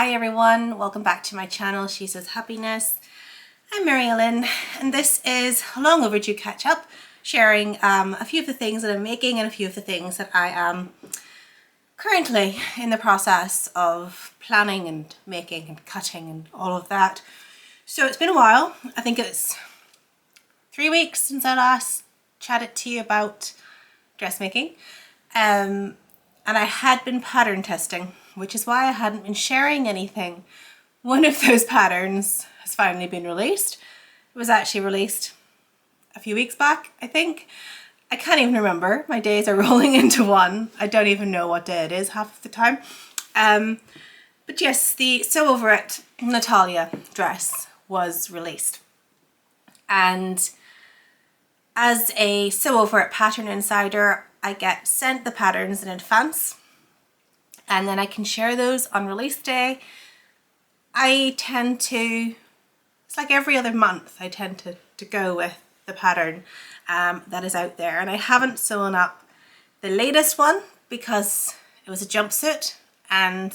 Hi everyone, welcome back to my channel, She Says Happiness. I'm Mary Ellen and this is a long overdue catch up, sharing a few of the things that I'm making and a few of the things that I am currently in the process of planning and making and cutting and all of that. So it's been a while. I think it's 3 weeks since I last chatted to you about dressmaking. And I had been pattern testing, which is why I hadn't been sharing anything. One of those patterns has finally been released. It was actually released a few weeks back, I think. I can't even remember. My days are rolling into one. I don't even know what day it is half of the time. But yes, the Sew Over It Natalia dress was released. And as a Sew Over It pattern insider, I get sent the patterns in advance and then I can share those on release day. I tend to, it's like every other month, I tend to go with the pattern that is out there. And I haven't sewn up the latest one because it was a jumpsuit, and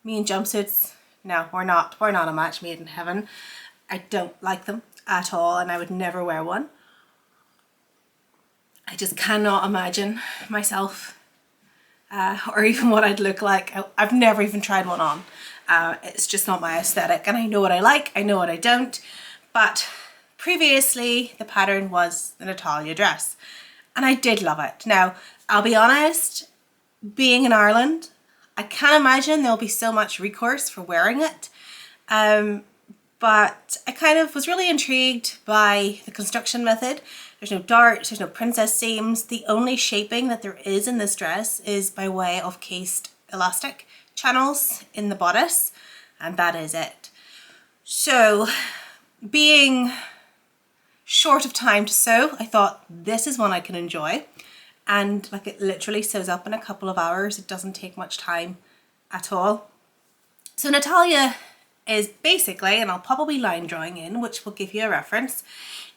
me and jumpsuits, no, we're not a match made in heaven. I don't like them at all and I would never wear one. I just cannot imagine myself or even what I'd look like. I've never even tried one on. It's just not my aesthetic, and I know what I like, I know what I don't. But previously the pattern was the Natalia dress and I did love it. Now, I'll be honest, being in Ireland, I can't imagine there'll be so much recourse for wearing it. But I kind of was really intrigued by the construction method. There's no darts, there's no princess seams. The only shaping that there is in this dress is by way of cased elastic channels in the bodice, and that is it. So, being short of time to sew, I thought this is one I can enjoy. And like, it literally sews up in a couple of hours. It doesn't take much time at all. So Natalia is basically, and I'll probably line drawing in, which will give you a reference.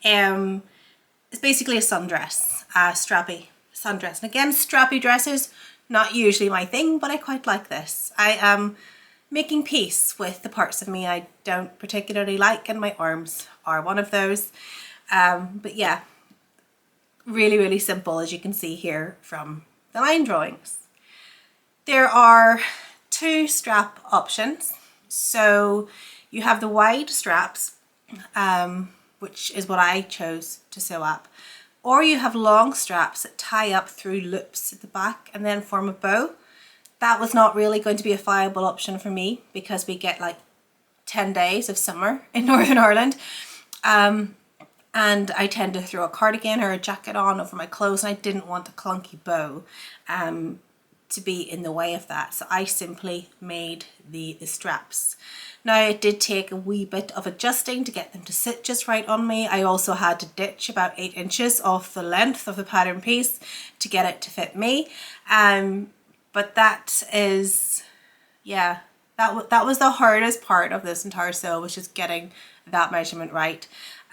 It's basically a sundress, a strappy sundress. And again, strappy dresses, not usually my thing, but I quite like this. I am making peace with the parts of me I don't particularly like, and my arms are one of those. But yeah, really, really simple, as you can see here from the line drawings. There are 2 strap options. So you have the wide straps, which is what I chose to sew up, or you have long straps that tie up through loops at the back and then form a bow. That was not really going to be a viable option for me because we get like 10 days of summer in Northern Ireland. And I tend to throw a cardigan or a jacket on over my clothes, and I didn't want a clunky bow to be in the way of that. So I simply made the straps. Now, it did take a wee bit of adjusting to get them to sit just right on me. I also had to ditch about 8 inches off the length of the pattern piece to get it to fit me. But that is, yeah, that was the hardest part of this entire sew, was just getting that measurement right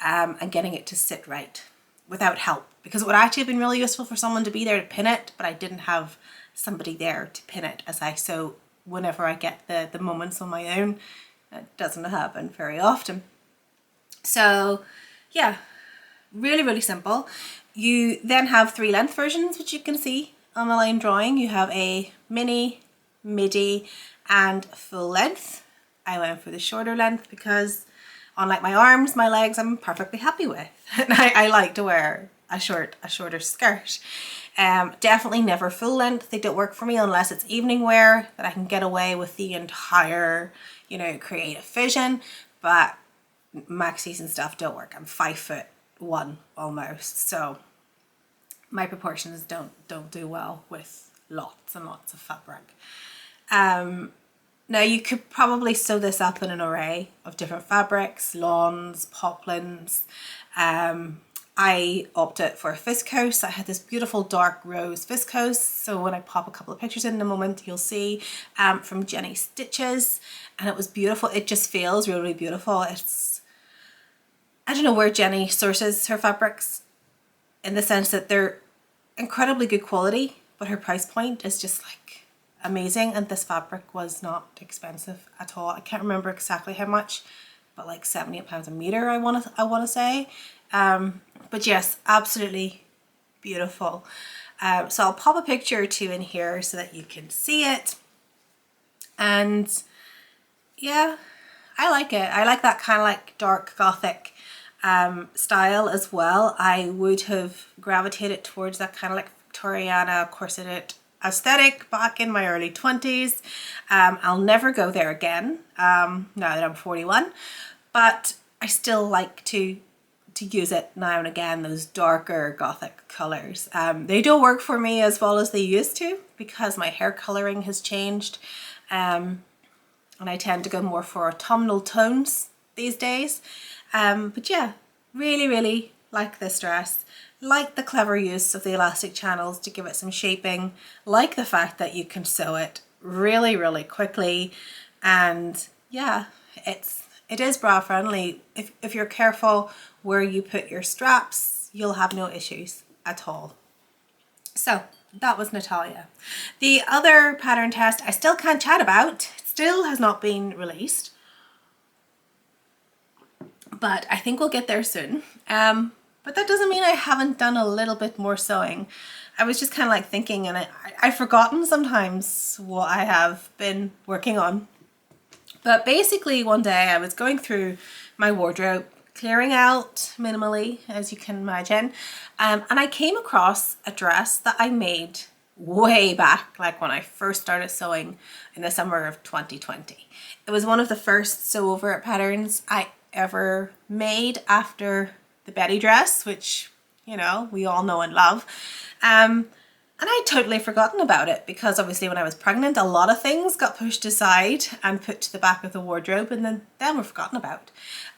and getting it to sit right without help. Because it would actually have been really useful for someone to be there to pin it, but I didn't have somebody there to pin it as I sew whenever I get the moments on my own. It doesn't happen very often. So yeah, really, really simple. You then have 3 length versions, which you can see on the line drawing. You have a mini, midi and full length. I went for the shorter length because, unlike my arms, my legs I'm perfectly happy with. And I like to wear a shorter skirt. Definitely never full length. They don't work for me unless it's evening wear, that I can get away with the entire, creative vision. But maxis and stuff don't work. I'm 5'1" almost, so my proportions don't do well with lots and lots of fabric. Now, you could probably sew this up in an array of different fabrics, lawns, poplins. I opted for a viscose. I had this beautiful dark rose viscose. So when I pop a couple of pictures in a moment, you'll see from Jenny Stitches, and it was beautiful. It just feels really, really beautiful. I don't know where Jenny sources her fabrics, in the sense that they're incredibly good quality, but her price point is just like amazing, and this fabric was not expensive at all. I can't remember exactly how much, but like £78 a meter, I want to say. But yes, absolutely beautiful. So I'll pop a picture or two in here so that you can see it. And yeah, I like it. I like that kind of like dark gothic style as well. I would have gravitated towards that kind of like Victoriana corseted aesthetic back in my early 20s. I'll never go there again now that I'm 41, but I still like to use it now and again, those darker gothic colors. They don't work for me as well as they used to because my hair coloring has changed, and I tend to go more for autumnal tones these days. But yeah, really like this dress. Like the clever use of the elastic channels to give it some shaping. Like the fact that you can sew it really quickly. And yeah, it is bra friendly. If you're careful where you put your straps, you'll have no issues at all. So that was Natalia. The other pattern test I still can't chat about. It still has not been released, but I think we'll get there soon. But that doesn't mean I haven't done a little bit more sewing. I was just kind of like thinking, and I've forgotten sometimes what I have been working on. But basically one day I was going through my wardrobe, clearing out minimally, as you can imagine, and I came across a dress that I made way back, like when I first started sewing in the summer of 2020. It was one of the first sew over it patterns I ever made after the Betty dress, which, you know, we all know and love. And I'd totally forgotten about it because obviously when I was pregnant, a lot of things got pushed aside and put to the back of the wardrobe and then were forgotten about.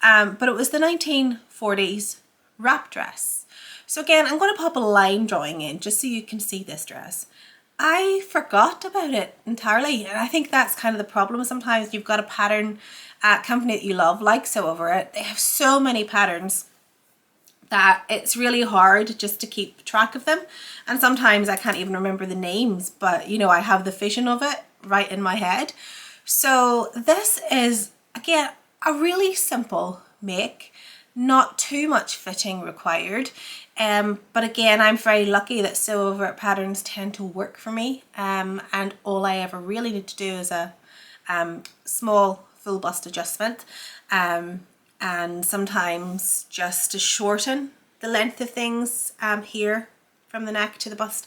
But it was the 1940s wrap dress. So again, I'm going to pop a line drawing in just so you can see this dress. I forgot about it entirely, and I think that's kind of the problem. Sometimes you've got a pattern company that you love, like Sew Over It. They have so many patterns that it's really hard just to keep track of them, and sometimes I can't even remember the names, but you know, I have the vision of it right in my head. So this is, again, a really simple make, not too much fitting required, but again, I'm very lucky that Sew Over It patterns tend to work for me, and all I ever really need to do is a small full bust adjustment, and sometimes just to shorten the length of things here from the neck to the bust.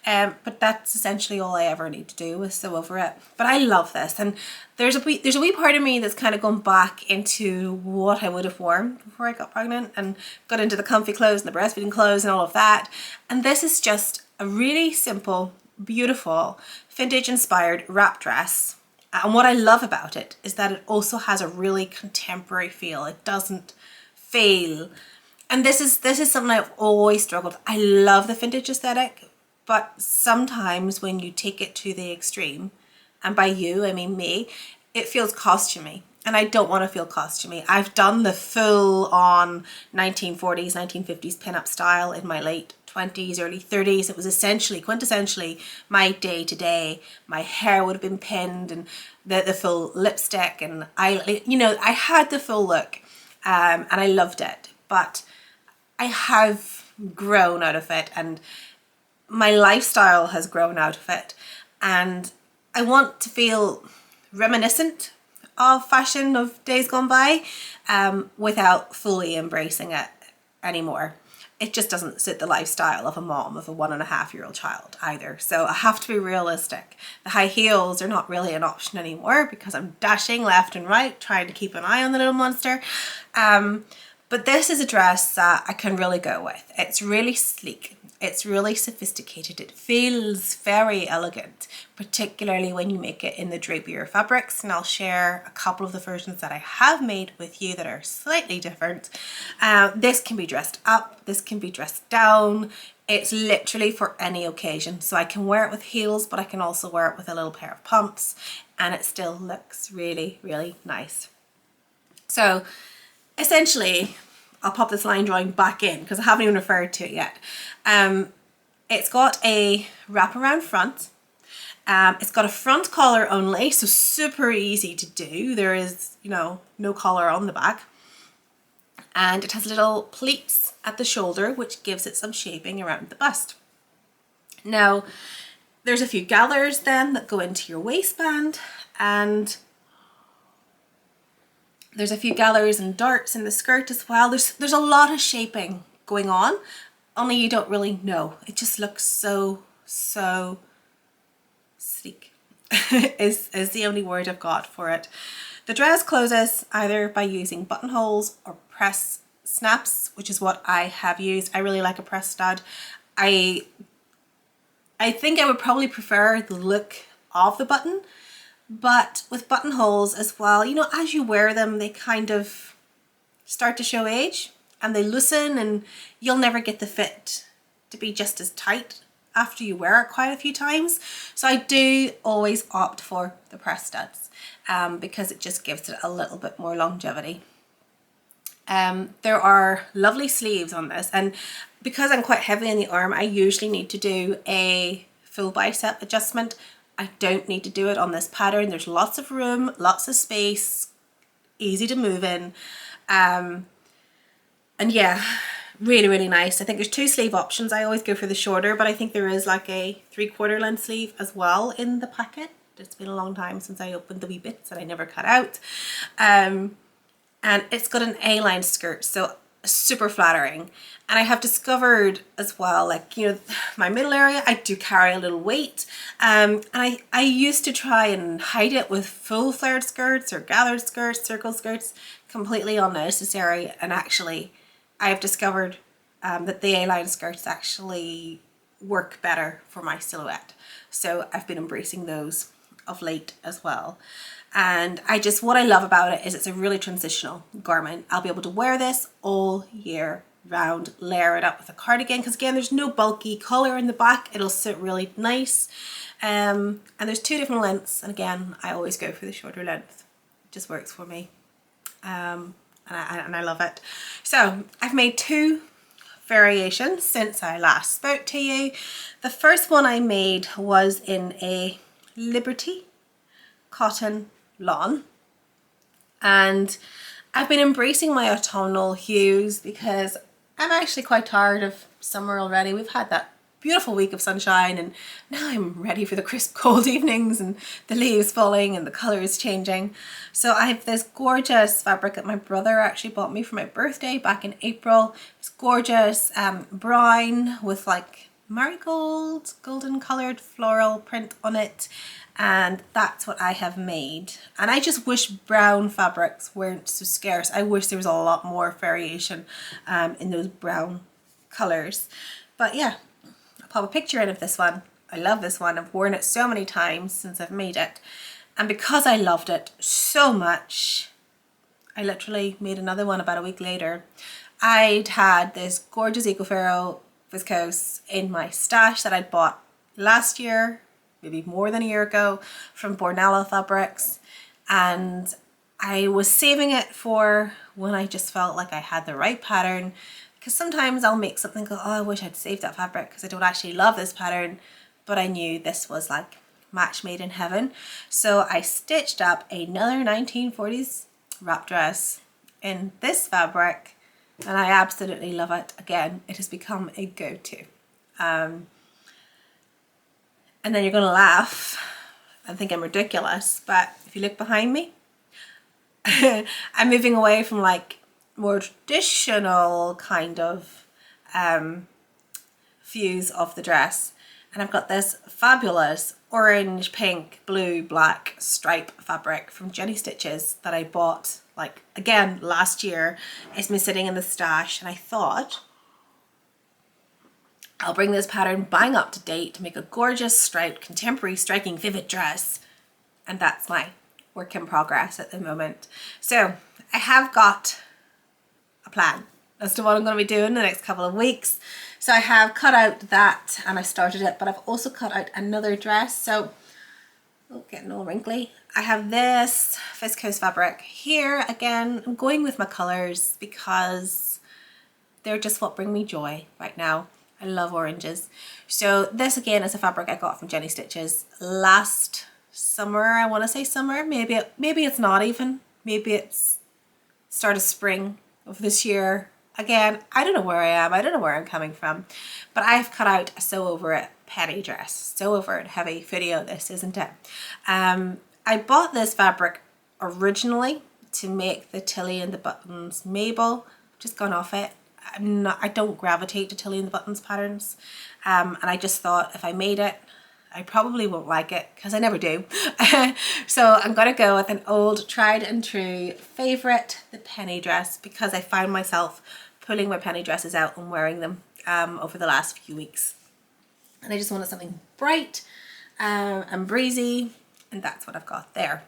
But that's essentially all I ever need to do is Sew Over It. But I love this, and there's a wee part of me that's kind of gone back into what I would have worn before I got pregnant and got into the comfy clothes and the breastfeeding clothes and all of that. And this is just a really simple, beautiful, vintage inspired wrap dress. And what I love about it is that it also has a really contemporary feel. It doesn't feel, and this is something I've always struggled with. I love the vintage aesthetic, but sometimes when you take it to the extreme, and by you I mean me, it feels costumey, and I don't want to feel costumey. I've done the full on 1940s, 1950s pinup style in my late 20s, early 30s. It was essentially, quintessentially my day to day. My hair would have been pinned and the full lipstick, and I had the full look, and I loved it. But I have grown out of it, and my lifestyle has grown out of it, and I want to feel reminiscent of fashion of days gone by, without fully embracing it anymore. It just doesn't suit the lifestyle of a mom of a 1.5-year-old child either. So I have to be realistic. The high heels are not really an option anymore because I'm dashing left and right, trying to keep an eye on the little monster. But this is a dress that I can really go with. It's really sleek. It's really sophisticated. It feels very elegant, particularly when you make it in the drapier fabrics. And I'll share a couple of the versions that I have made with you that are slightly different. This can be dressed up. This can be dressed down. It's literally for any occasion. So I can wear it with heels, but I can also wear it with a little pair of pumps, and it still looks really, really nice. So essentially, I'll pop this line drawing back in because I haven't even referred to it yet. It's got a wraparound front, It's got a front collar only, so super easy to do. There is, you know, no collar on the back. And it has little pleats at the shoulder, which gives it some shaping around the bust. Now, there's a few gathers then that go into your waistband, and there's a few gathers and darts in the skirt as well. There's a lot of shaping going on, only you don't really know. It just looks so sleek is the only word I've got for it. The dress closes either by using buttonholes or press snaps, which is what I have used. I really like a press stud. I think I would probably prefer the look of the button, but with buttonholes as well, you know, as you wear them, they kind of start to show age and they loosen, and you'll never get the fit to be just as tight after you wear it quite a few times. So I do always opt for the press studs because it just gives it a little bit more longevity. There are lovely sleeves on this, and because I'm quite heavy in the arm, I usually need to do a full bicep adjustment. I don't need to do it on this pattern. There's lots of room, lots of space, easy to move in. And yeah, really nice. I think there's 2 sleeve options. I always go for the shorter, but I think there is like a 3/4 length sleeve as well in the packet. It's been a long time since I opened the wee bits that I never cut out. And it's got an A-line skirt, so super flattering. And I have discovered as well, like, you know, my middle area, I do carry a little weight. And I used to try and hide it with full flared skirts or gathered skirts, circle skirts, completely unnecessary. And actually, I have discovered that the A-line skirts actually work better for my silhouette. So I've been embracing those of late as well. And what I love about it is it's a really transitional garment. I'll be able to wear this all year round, layer it up with a cardigan, because again, there's no bulky collar in the back. It'll sit really nice. And there's 2 different lengths. And again, I always go for the shorter length. It just works for me. And I love it. So I've made 2 variations since I last spoke to you. The first one I made was in a Liberty cotton lawn, and I've been embracing my autumnal hues because I'm actually quite tired of summer already. We've had that beautiful week of sunshine, and now I'm ready for the crisp cold evenings and the leaves falling and the colours changing. So I have this gorgeous fabric that my brother actually bought me for my birthday back in April. It's gorgeous brown with like marigold, golden coloured floral print on it. And that's what I have made. And I just wish brown fabrics weren't so scarce. I wish there was a lot more variation in those brown colours. But yeah, I'll pop a picture in of this one. I love this one. I've worn it so many times since I've made it. And because I loved it so much, I literally made another one about a week later. I'd had this gorgeous Ecoferro viscose in my stash that I'd bought last year, maybe more than a year ago, from Bornella Fabrics, and I was saving it for when I just felt like I had the right pattern, because sometimes I'll make something go, oh, I wish I'd saved that fabric because I don't actually love this pattern, but I knew this was like match made in heaven. So I stitched up another 1940s wrap dress in this fabric, and I absolutely love it. Again, it has become a go-to. And then you're going to laugh and think I'm ridiculous, but if you look behind me, I'm moving away from like more traditional kind of views of the dress. And I've got this fabulous orange, pink, blue, black stripe fabric from Jenny Stitches that I bought like again last year. It's been sitting in the stash, and I thought I'll bring this pattern bang up to date to make a gorgeous striped, contemporary, striking, vivid dress. And that's my work in progress at the moment. So I have got a plan as to what I'm going to be doing in the next couple of weeks. So I have cut out that, and I started it, but I've also cut out another dress. So, oh, getting all wrinkly. I have this viscose fabric here. Again, I'm going with my colours because they're just what bring me joy right now. I love oranges. So this again is a fabric I got from Jenny Stitches last summer. I want to say summer. Maybe it's not even. Maybe it's start of spring of this year. Again, I don't know where I am. I don't know where I'm coming from. But I've cut out a Sew Over It penny dress. Sew Over It heavy video this, isn't it? I bought this fabric originally to make the Tilly and the Buttons Mabel. Just gone off it. I don't gravitate to Tilly and the Buttons patterns. And I just thought if I made it, I probably won't like it because I never do. So I'm going to go with an old tried and true favourite, the penny dress, because I found myself pulling my penny dresses out and wearing them over the last few weeks. And I just wanted something bright and breezy, and that's what I've got there.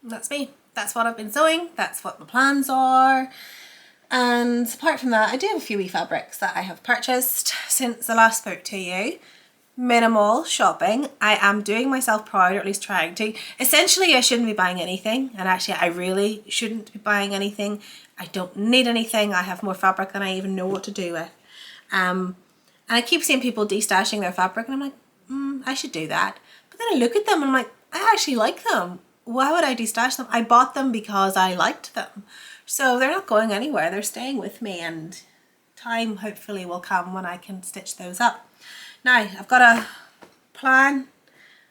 And that's me. That's what I've been sewing. That's what my plans are. And apart from that, I do have a few wee fabrics that I have purchased since I last spoke to you. Minimal shopping. I am doing myself proud, or at least trying to. Essentially, I shouldn't be buying anything, and actually I really shouldn't be buying anything. I don't need anything. I have more fabric than I even know what to do with. And I keep seeing people destashing their fabric, and I'm like, I should do that. But then I look at them and I'm like, I actually like them. Why would I destash them? I bought them because I liked them. So they're not going anywhere. They're staying with me, and time hopefully will come when I can stitch those up. Now, I've got a plan.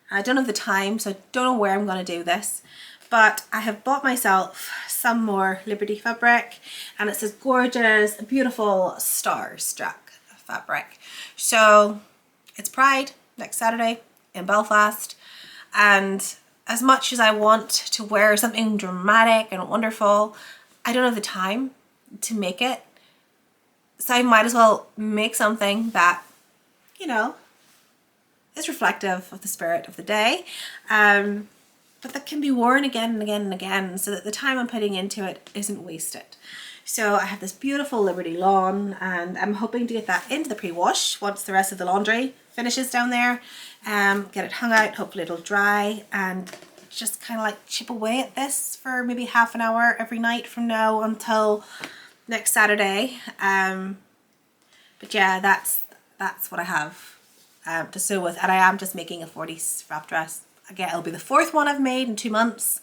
I don't have the time, so I don't know where I'm going to do this. But I have bought myself some more Liberty fabric, and it's this gorgeous, beautiful star-struck fabric. So it's Pride next Saturday in Belfast, and as much as I want to wear something dramatic and wonderful, I don't have the time to make it. So I might as well make something that, you know, is reflective of the spirit of the day, but that can be worn again and again and again, so that the time I'm putting into it isn't wasted. So I have this beautiful Liberty lawn, and I'm hoping to get that into the pre-wash once the rest of the laundry finishes down there. Get it hung out, hopefully it'll dry, and just kind of like chip away at this for maybe half an hour every night from now until next Saturday. But yeah, that's what I have to sew with, and I am just making a 40s wrap dress. Again, it'll be the 4th one I've made in 2 months,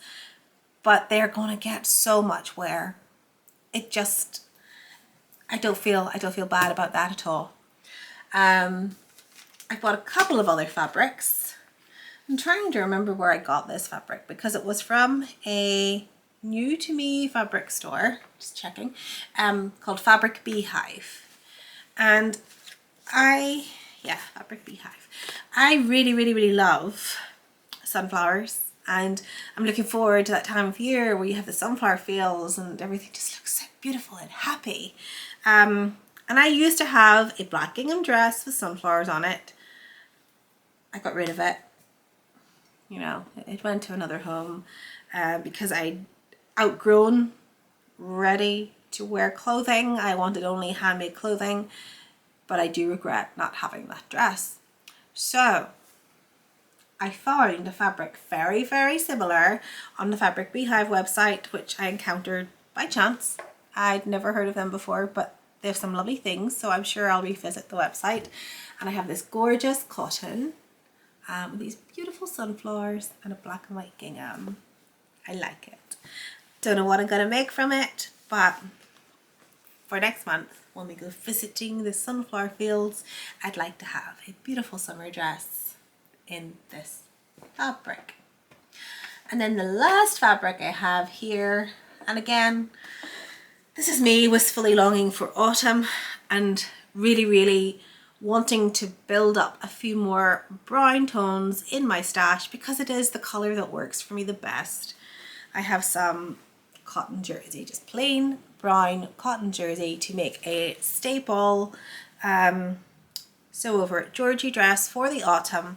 but they're gonna get so much wear. It just, I don't feel bad about that at all. I bought a couple of other fabrics. I'm trying to remember where I got this fabric because it was from a new to me fabric store, just checking, called Fabric Beehive. And Fabric Beehive. I really love sunflowers, and I'm looking forward to that time of year where you have the sunflower fields and everything just looks so beautiful and happy. And I used to have a black gingham dress with sunflowers on it. I got rid of it. You know, it went to another home because I'd outgrown ready to wear clothing. I wanted only handmade clothing, but I do regret not having that dress. So I found a fabric very similar on the Fabric Beehive website, which I encountered by chance. I'd never heard of them before, but they have some lovely things, so I'm sure I'll revisit the website. And I have this gorgeous cotton with these beautiful sunflowers and a black and white gingham. I like it. Don't know what I'm gonna make from it, but for next month when we go visiting the sunflower fields, I'd like to have a beautiful summer dress in this fabric. And then the last fabric I have here, and again, this is me wistfully longing for autumn and really wanting to build up a few more brown tones in my stash because it is the color that works for me the best. I have some cotton jersey, just plain brown cotton jersey to make a staple Sew Over It Georgie dress for the autumn.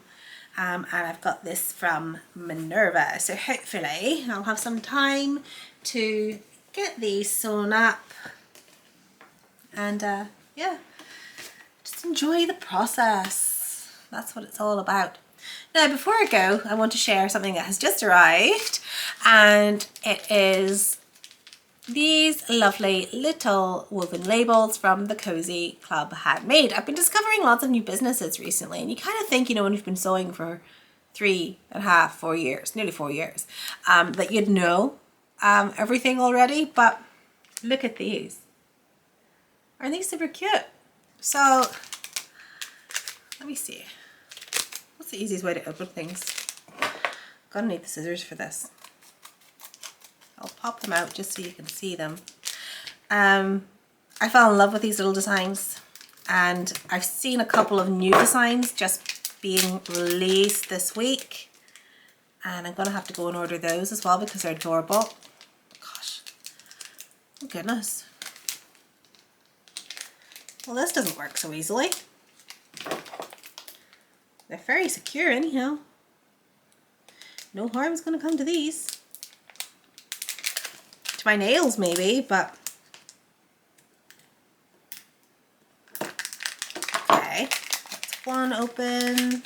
And I've got this from Minerva, so hopefully I'll have some time to get these sewn up and yeah, just enjoy the process. That's what it's all about. Now before I go, I want to share something that has just arrived, and it is these lovely little woven labels from the Cozy Club Handmade. I've been discovering lots of new businesses recently, and you kind of think, you know, when you've been sewing for 3.5, 4 years, nearly 4 years, that you'd know everything already, but look at these. Aren't they super cute? So let me see. What's the easiest way to open things? Gonna need the scissors for this. I'll pop them out just so you can see them. I fell in love with these little designs, and I've seen a couple of new designs just being released this week, and I'm gonna have to go and order those as well because they're adorable. Gosh, oh goodness. Well, this doesn't work so easily. They're very secure anyhow. No harm's gonna come to these. To my nails maybe, but okay. That's one open.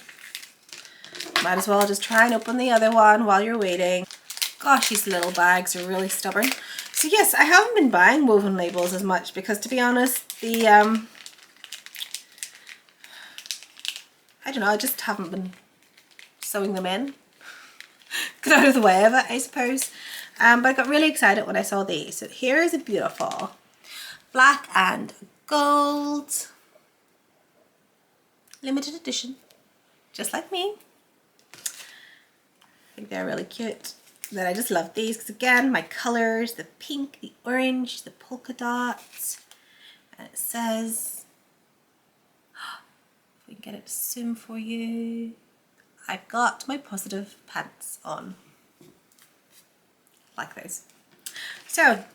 Might as well just try and open the other one while you're waiting. Gosh, these little bags are really stubborn. So yes, I haven't been buying woven labels as much because, to be honest, the I don't know, I just haven't been sewing them in. Get out of the way of it, I suppose. But I got really excited when I saw these. So here is a beautiful black and gold limited edition, just like me. I think they're really cute. Then I just love these because, again, my colors, the pink, the orange, the polka dots, and it says, if we can get it to zoom for you, I've got my positive pants on. Like those. So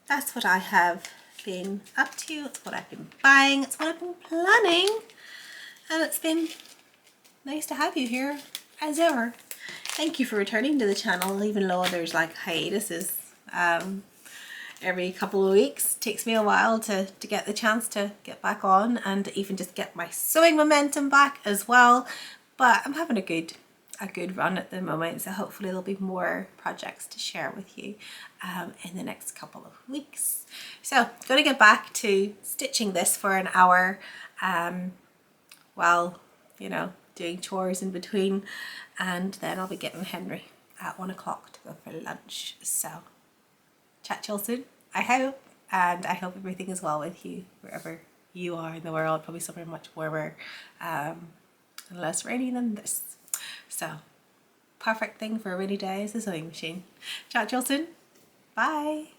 that's what I have been up to. It's what I've been buying. It's what I've been planning. And it's been nice to have you here as ever. Thank you for returning to the channel, even though there's like hiatuses every couple of weeks. It takes me a while to get the chance to get back on and even just get my sewing momentum back as well. But I'm having a good run at the moment, so hopefully there'll be more projects to share with you in the next couple of weeks. So I'm going to get back to stitching this for an hour while, you know, doing chores in between, and then I'll be getting Henry at 1 o'clock to go for lunch. So chat to you all soon, I hope, and I hope everything is well with you wherever you are in the world, probably somewhere much warmer and less rainy than this. So perfect thing for a rainy day is a sewing machine. Chat to you all soon. Bye.